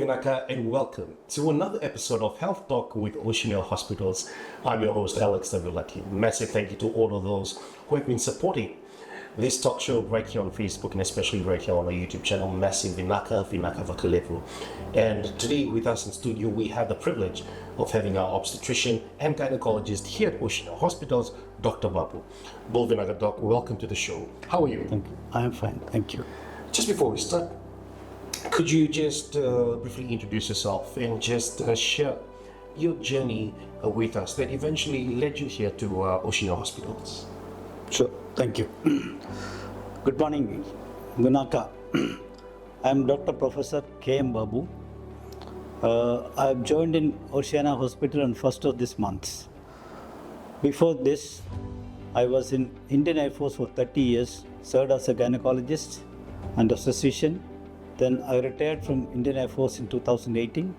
Vinaka, and welcome to another episode of Health Talk with Oceania Hospitals. I'm your host, Alex Tavilati. Massive thank you to all of those who have been supporting this talk show right here on Facebook and especially right here on our YouTube channel, Massive Vinaka Vakulevu. And today with us in studio, we have the privilege of having our obstetrician and gynecologist here at Oceania Hospitals, Dr. Babu. Bol Vinaka, Doc, welcome to the show. How are you? Thank you. I am fine. Thank you. Just before we start, could you just briefly introduce yourself and just share your journey with us that eventually led you here to Oceania Hospitals? Sure. Thank you. Good morning, Vinaka. I am Dr. Professor K.M. Babu. I have joined in Oceania Hospital on 1st of this month. Before this, I was in Indian Air Force for 30 years, served as a gynecologist and obstetrician. Then I retired from Indian Air Force in 2018.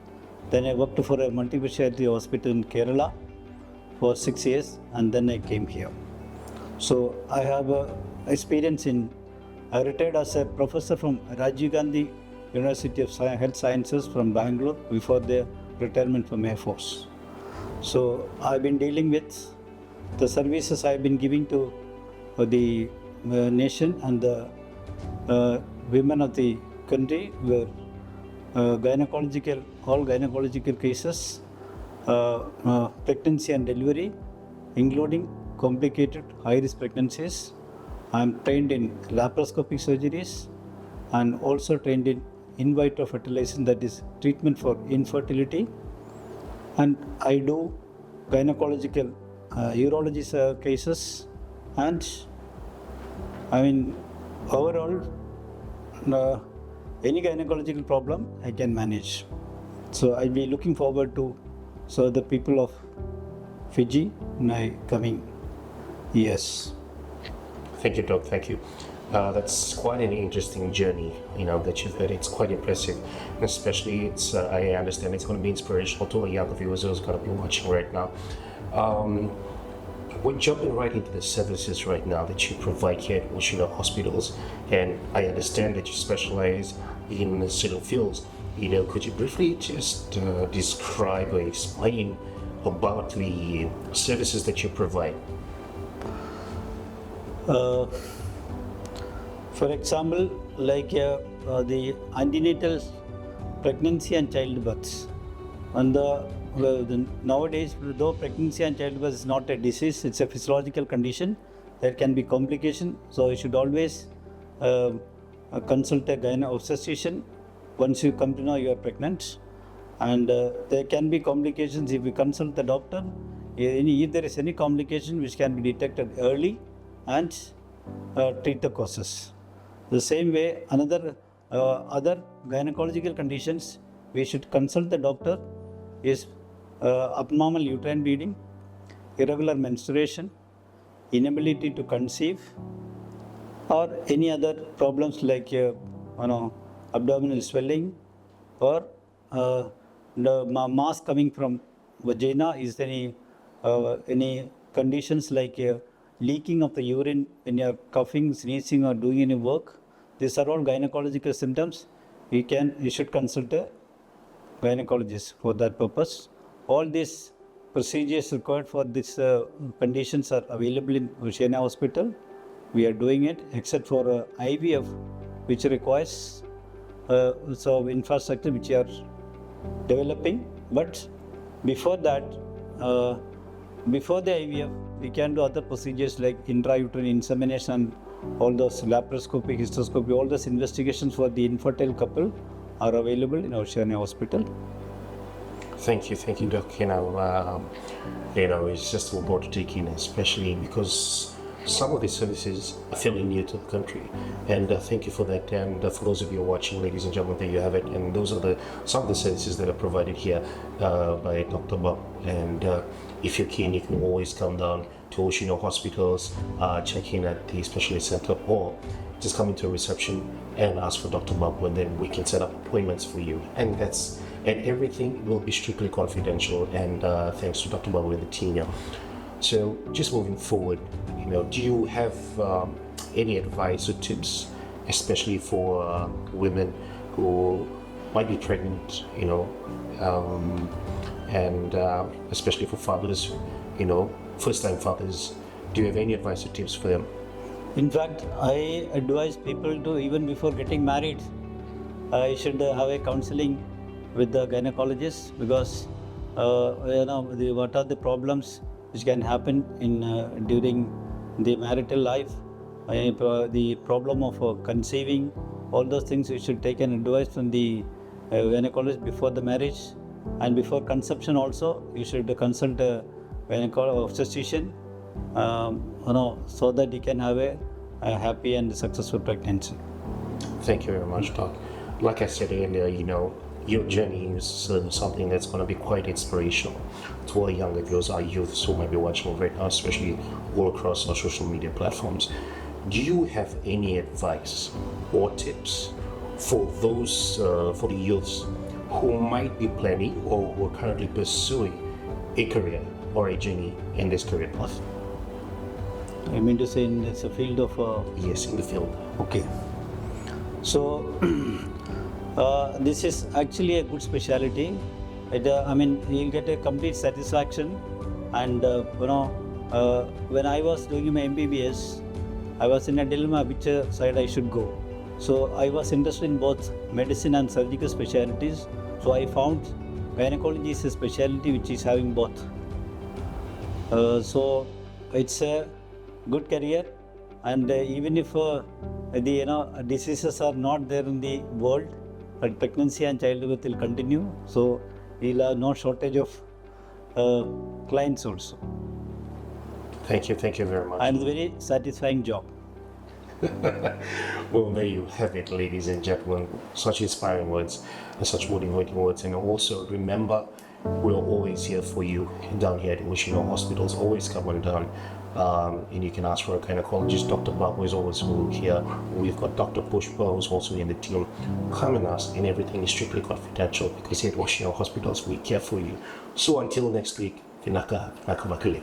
Then I worked for a multi-specialty hospital in Kerala for 6 years, and then I came here. So I have experience I retired as a professor from Rajiv Gandhi University of Health Sciences from Bangalore before the retirement from Air Force. So I've been dealing with the services I've been giving to the nation and the women of the country were all gynecological cases, pregnancy and delivery, including complicated high-risk pregnancies. I am trained in laparoscopic surgeries and also trained in vitro fertilization, that is treatment for infertility. And I do gynecological urology cases, and overall any gynecological problem I can manage. So I'll be looking forward to serve the people of Fiji in my coming years. Thank you, Doc. Thank you. That's quite an interesting journey, that you've had. It's quite impressive, especially I understand it's going to be inspirational to a younger viewers who's going to be watching right now. We're jumping right into the services right now that you provide here at Oceania Hospitals, and I understand that you specialize in certain fields. Could you briefly just describe or explain about the services that you provide? For example, like the antenatal pregnancy and childbirth. And nowadays, though pregnancy and childbirth is not a disease, it's a physiological condition, there can be complication. So you should always consult a obstetrician once you come to know you are pregnant. And there can be complications if you consult the doctor. If there is any complication which can be detected early and treat the causes. The same way, other gynecological conditions, we should consult the doctor is abnormal uterine bleeding, irregular menstruation, inability to conceive, or any other problems like abdominal swelling, or the mass coming from vagina. Is there any conditions like leaking of the urine when you are coughing, sneezing, or doing any work? These are all gynecological symptoms. You should consult a gynecologist for that purpose. All these procedures required for these conditions are available in Oceania Hospital. We are doing it, except for IVF, which requires infrastructure which we are developing. But before that, before the IVF, we can do other procedures like intrauterine insemination, all those laparoscopy, hysteroscopy, all those investigations for the infertile couple are available in Oceania Hospital. Thank you, Doc. It's just a lot to take in, especially because some of these services are fairly new to the country, and thank you for that. And for those of you watching, ladies and gentlemen, there you have it. And those are some of the services that are provided here by Dr. Bob. And if you're keen, you can always come down to Oceania Hospitals, check in at the specialist center, or just come into a reception and ask for Dr. Bob, and then we can set up appointments for you. And everything will be strictly confidential. And thanks to Dr. Bob and the team here. So just moving forward, do you have any advice or tips, especially for women who might be pregnant, and especially for fathers, first-time fathers. Do you have any advice or tips for them? In fact, I advise people to, even before getting married, you should have a counseling with the gynecologist, because what are the problems which can happen in during the marital life, the problem of conceiving, all those things you should take an advice from the gynecologist before the marriage, and before conception also you should consult a obstetrician, so that you can have a happy and successful pregnancy. Thank you very much, Doc. Like I said earlier, your journey is something that's going to be quite inspirational to our younger viewers, our youths who might be watching right now, especially all across our social media platforms. Do you have any advice or tips for those, for the youths who might be planning or who are currently pursuing a career or a journey in this career path? I mean to say, in this field of Yes, in the field. Okay. So this is actually a good specialty. You'll get a complete satisfaction. And when I was doing my MBBS, I was in a dilemma which side I should go. So I was interested in both medicine and surgical specialties. So I found gynecology is a specialty which is having both. So it's a good career, and even if the diseases are not there in the world, but pregnancy and childbirth will continue. So we'll have no shortage of clients also. Thank you very much. And it's a very satisfying job. Well, there you have it, ladies and gentlemen. Such inspiring words and such motivating words. And also remember, we're always here for you down here at Oceania Hospitals. Always come on down. And you can ask for a gynecologist. Dr. Babu is always here. We've got Dr. Pushpa, who's also in the team. Come and ask, and everything is strictly confidential, because here at Oceania Hospitals we care for you. So until next week, Vinaka Nakavakule.